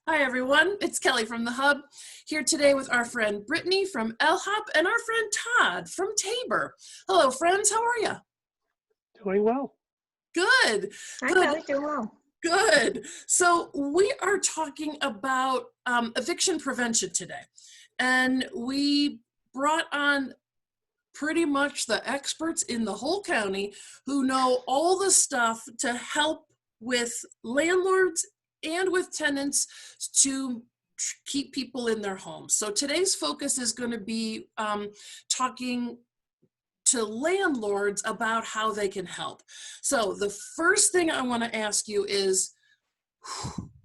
Hi everyone, it's Kelly from the Hub, here today with our friend Brittany from LHOP and our friend Todd from Tabor. Hello friends, how are you? Doing well. Good, Hi, good, Kelly. Doing well. good. So we are talking about eviction prevention today. And we brought on pretty much the experts in the whole county who know all the stuff to help with landlords and with tenants to keep people in their homes. So today's focus is going to be talking to landlords about how they can help. So the first thing I want to ask you is,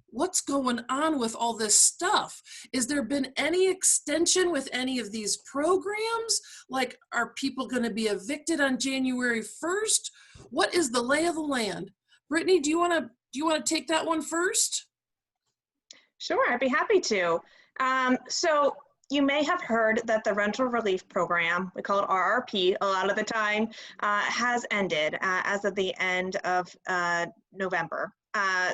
what's going on with all this stuff? Is there been any extension with any of these programs? Like, are people going to be evicted on January 1st? What is the lay of the land? Brittany, do you want to take that one first? Sure, I'd be happy to. So you may have heard that the rental relief program, we call it RRP a lot of the time, has ended as of the end of November.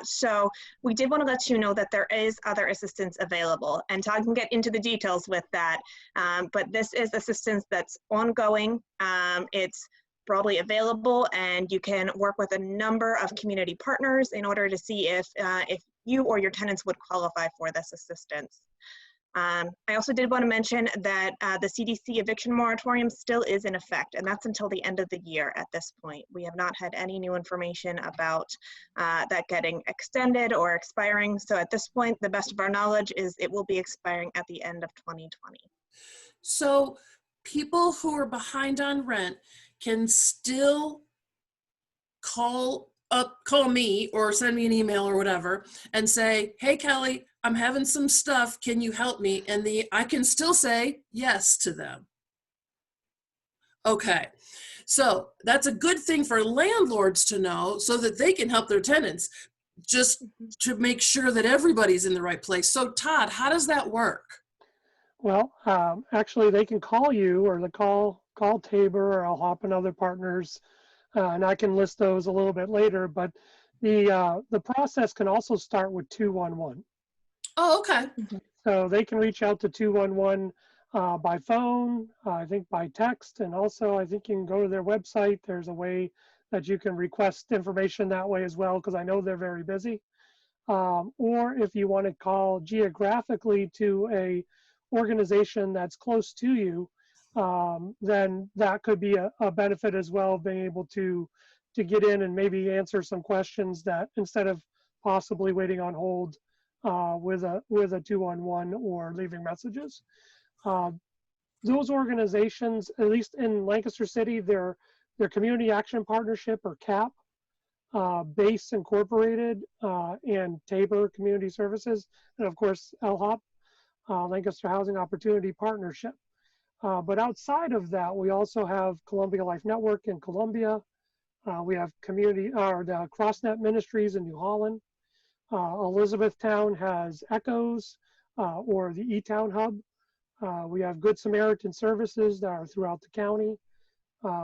So we did want to let you know that there is other assistance available, and Todd can get into the details with that. But this is assistance that's ongoing. It's broadly available, and you can work with a number of community partners in order to see if you or your tenants would qualify for this assistance. I also did want to mention that the CDC eviction moratorium still is in effect, and that's until the end of the year at this point. We have not had any new information about that getting extended or expiring. So at this point, the best of our knowledge is it will be expiring at the end of 2020. So people who are behind on rent can still call me or send me an email or whatever and say, hey, Kelly, I'm having some stuff. Can you help me? And I can still say yes to them. Okay. So that's a good thing for landlords to know so that they can help their tenants, just to make sure that everybody's in the right place. So Todd, how does that work? Well, actually, they can call you or call Tabor or LHOP and other partners, and I can list those a little bit later. But the process can also start with 211. Oh, okay. So they can reach out to 211 by phone, I think by text, and also I think you can go to their website. There's a way that you can request information that way as well, because I know they're very busy. Or if you want to call geographically to a organization that's close to you, then that could be a benefit as well, of being able to get in and maybe answer some questions that instead of possibly waiting on hold with a 211 or leaving messages. Those organizations, at least in Lancaster City, their Community Action Partnership, or CAP, Base Incorporated, and Tabor Community Services, and of course LHOP, Lancaster Housing Opportunity Partnership. But outside of that, we also have Columbia Life Network in Columbia. We have the CrossNet Ministries in New Holland. Elizabethtown has Echoes, or the E-Town Hub. We have Good Samaritan Services that are throughout the county.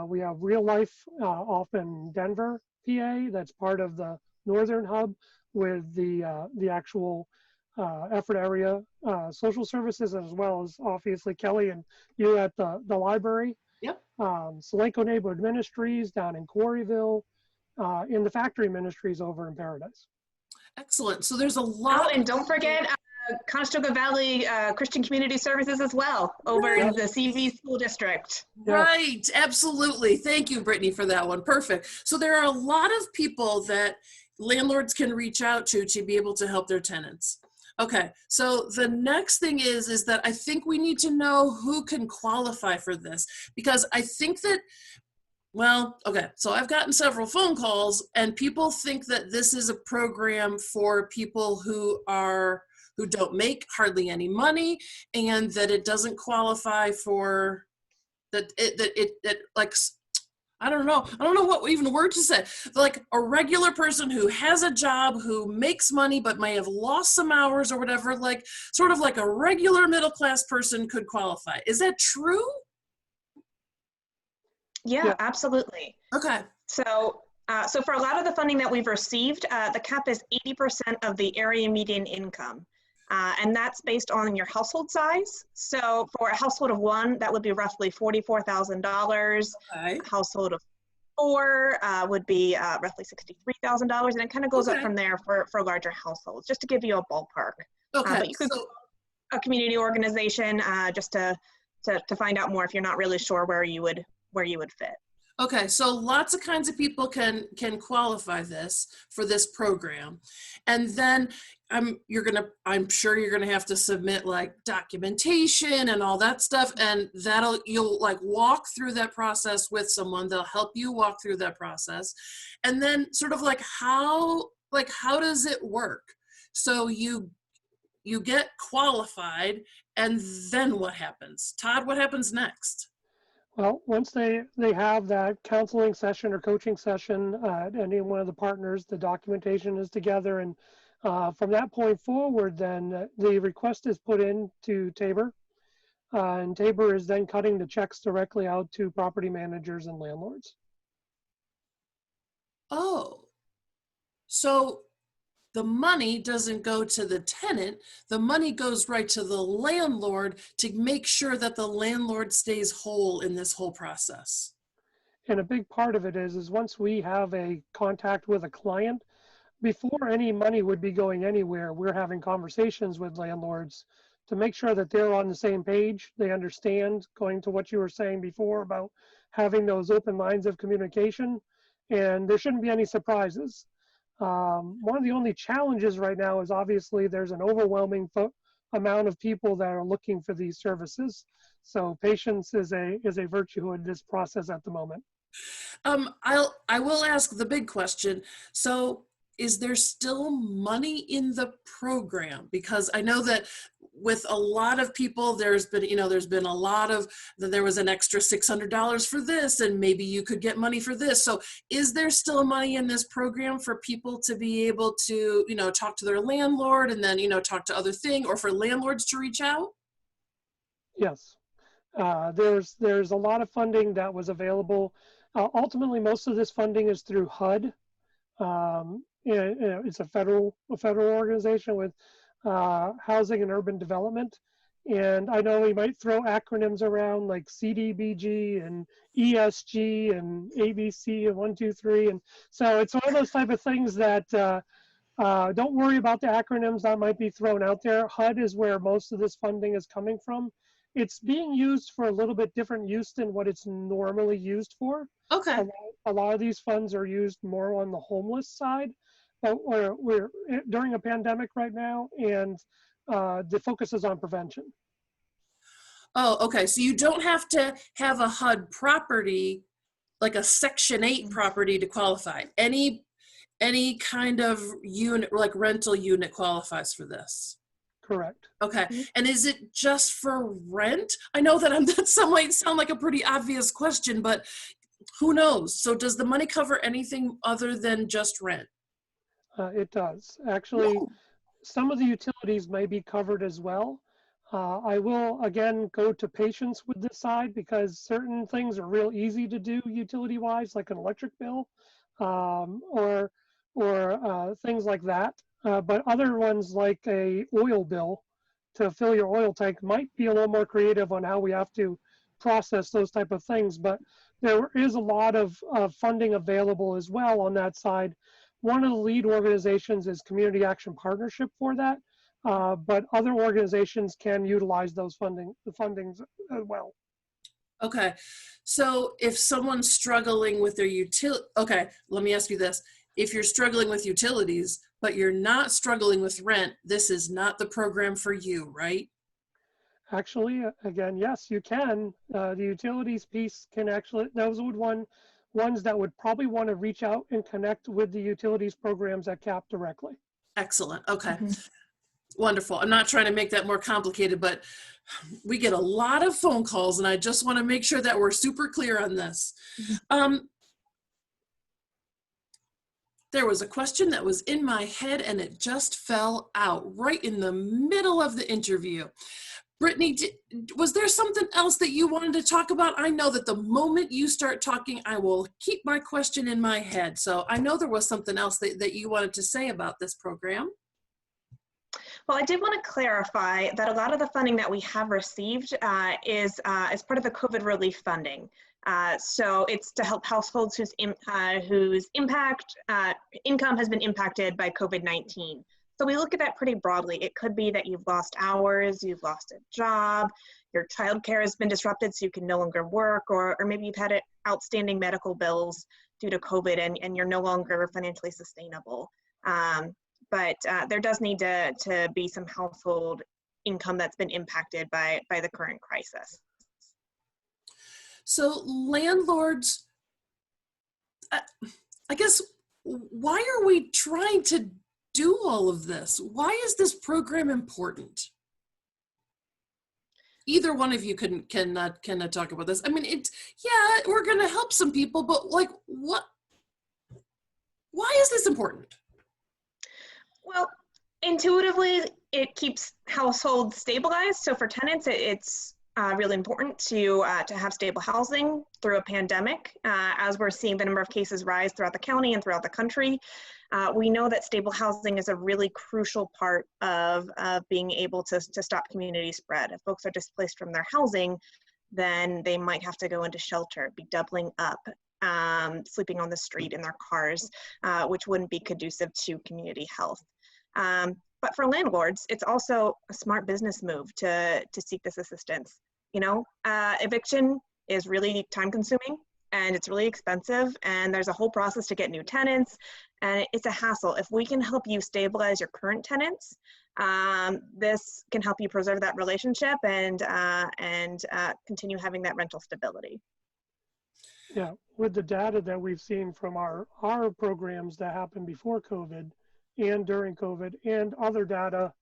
We have Real Life off in Denver, PA, that's part of the Northern Hub with the actual effort area social services, as well as obviously Kelly and you at the library. Yep. Solenco Neighborhood Ministries down in Quarryville, in the Factory Ministries over in Paradise. Excellent. So there's a lot. Oh, and don't forget Conestoga Valley Christian Community Services as well, over in the CV School District. Right, absolutely. Thank you, Brittany, for that one. Perfect. So there are a lot of people that landlords can reach out to be able to help their tenants. Okay, so the next thing is that I think we need to know who can qualify for this, because I think that, well, okay, so I've gotten several phone calls and people think that this is a program for people who don't make hardly any money, and that it doesn't qualify for that like, I don't know what even word to say, like a regular person who has a job, who makes money but may have lost some hours or whatever, like sort of like a regular middle class person could qualify. Is that true? Yeah, absolutely. Okay. So for a lot of the funding that we've received, the cap is 80% of the area median income. And that's based on your household size. So for a household of one, that would be roughly $44,000. Okay. A household of four would be roughly $63,000. And it kind of goes up Okay. from there for larger households, just to give you a ballpark. Okay. But you could So, a community organization just to find out more if you're not really sure where you would fit. okay, so lots of kinds of people can qualify for this program, and then I'm sure you're gonna have to submit like documentation and all that stuff, and you'll like walk through that process with someone. They'll help you walk through that process, and then sort of like how does it work? So you get qualified, and then what happens? Todd, what happens next? Well, once they have that counseling session or coaching session at any one of the partners, the documentation is together, and from that point forward, then the request is put in to Tabor, and Tabor is then cutting the checks directly out to property managers and landlords. Oh, so the money doesn't go to the tenant, the money goes right to the landlord to make sure that the landlord stays whole in this whole process. And a big part of it is once we have a contact with a client, before any money would be going anywhere, we're having conversations with landlords to make sure that they're on the same page. They understand, going to what you were saying before about having those open lines of communication, and there shouldn't be any surprises. One of the only challenges right now is obviously there's an overwhelming amount of people that are looking for these services. So patience is a virtue in this process at the moment. I will ask the big question. So is there still money in the program? Because I know that with a lot of people, there's been a lot of, there was an extra $600 for this, and maybe you could get money for this. So is there still money in this program for people to be able to, talk to their landlord and then, talk to other things, or for landlords to reach out? Yes, there's a lot of funding that was available. Ultimately, most of this funding is through HUD. It's a federal organization with housing and urban development. And I know we might throw acronyms around like CDBG and ESG and ABC and 1, 2, 3. And so it's one of those type of things that don't worry about the acronyms that might be thrown out there. HUD is where most of this funding is coming from. It's being used for a little bit different use than what it's normally used for. Okay. A lot of these funds are used more on the homeless side, but we're during a pandemic right now, and the focus is on prevention. Oh, okay. So you don't have to have a HUD property, like a Section 8 property, to qualify. Any kind of unit, like rental unit, qualifies for this. Correct. Okay. And is it just for rent? I know that that might sound like a pretty obvious question, but who knows? So does the money cover anything other than just rent? It does. Actually, some of the utilities may be covered as well. I will, again, go to patience with this side because certain things are real easy to do utility-wise, like an electric bill or things like that. But other ones like a oil bill to fill your oil tank might be a little more creative on how we have to process those type of things. But there is a lot of funding available as well on that side. One of the lead organizations is Community Action Partnership for that, but other organizations can utilize the fundings as well. Okay, so if someone's struggling with their okay, let me ask you this. If you're struggling with utilities, but you're not struggling with rent, this is not the program for you, right? Actually, again, yes, you can. The utilities piece can actually, those would ones that would probably want to reach out and connect with the utilities programs at CAP directly. Excellent. Okay. Wonderful. I'm not trying to make that more complicated, but we get a lot of phone calls, and I just want to make sure that we're super clear on this. There was a question that was in my head, and it just fell out right in the middle of the interview. Brittany, was there something else that you wanted to talk about? I know that the moment you start talking, I will keep my question in my head. So I know there was something else that you wanted to say about this program. Well, I did want to clarify that a lot of the funding that we have received is as part of the COVID relief funding. So it's to help households whose income has been impacted by COVID-19. So we look at that pretty broadly. It could be that you've lost hours, you've lost a job, your childcare has been disrupted so you can no longer work, or maybe you've had outstanding medical bills due to COVID and you're no longer financially sustainable. But there does need to be some household income that's been impacted by the current crisis. So landlords, I guess, why are we trying to do all of this? Why is this program important? Either one of you can talk about this. I mean, yeah, we're going to help some people, but like, what? Why is this important? Well, intuitively, it keeps households stabilized. So for tenants, it's really important to have stable housing through a pandemic. As we're seeing the number of cases rise throughout the county and throughout the country, we know that stable housing is a really crucial part of being able to stop community spread. If folks are displaced from their housing, then they might have to go into shelter, be doubling up, sleeping on the street in their cars, which wouldn't be conducive to community health. But for landlords, it's also a smart business move to seek this assistance. You know, eviction is really time consuming and it's really expensive, and there's a whole process to get new tenants, and it's a hassle. If we can help you stabilize your current tenants, this can help you preserve that relationship and continue having that rental stability. Yeah, with the data that we've seen from our programs that happened before COVID and during COVID, and other data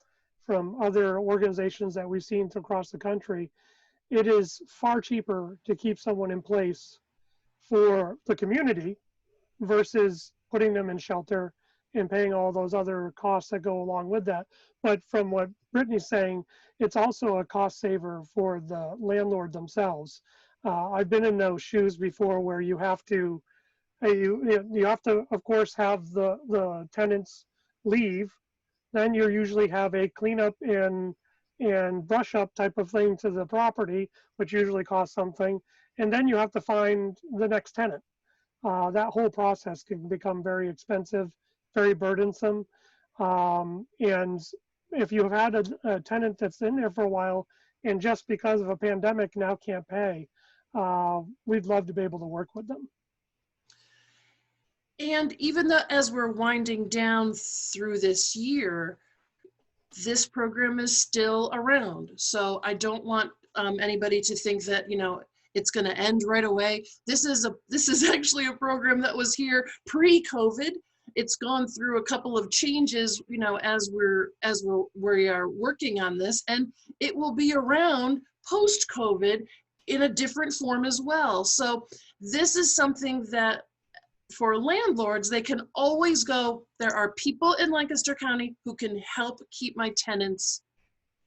from other organizations that we've seen across the country, it is far cheaper to keep someone in place for the community versus putting them in shelter and paying all those other costs that go along with that. But from what Brittany's saying, it's also a cost saver for the landlord themselves. I've been in those shoes before where you have to, you have to, of course, have the tenants leave. Then you usually have a cleanup and brush up type of thing to the property, which usually costs something. And then you have to find the next tenant. That whole process can become very expensive, very burdensome. And if you've had a tenant that's in there for a while and just because of a pandemic now can't pay, we'd love to be able to work with them. And even though as we're winding down through this year, this program is still around. So I don't want anybody to think that, you know, it's going to end right away. This is actually a program that was here pre-COVID. It's gone through a couple of changes, you know, as we are working on this, and it will be around post-COVID in a different form as well. So this is something that for landlords, they can always go, there are people in Lancaster County who can help keep my tenants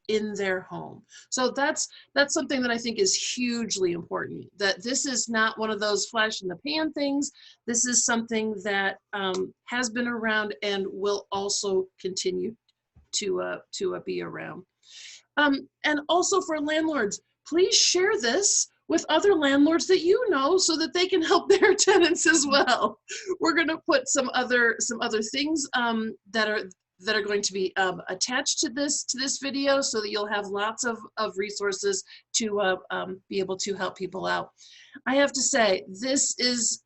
in their home. So that's something that I think is hugely important, that this is not one of those flash in the pan things. This is something that has been around and will also continue to be around. And also for landlords, please share this with other landlords that you know so that they can help their tenants as well. We're going to put some other things that are going to be attached to this video so that you'll have lots of resources to be able to help people out. I have to say, it's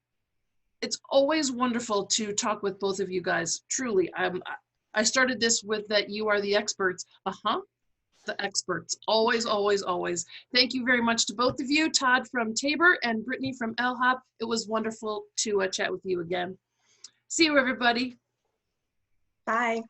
always wonderful to talk with both of you guys. Truly, I started this with that you are the experts. The experts. Always, always, always. Thank you very much to both of you, Todd from Tabor and Brittany from LHOP. It was wonderful to chat with you again. See you, everybody. Bye.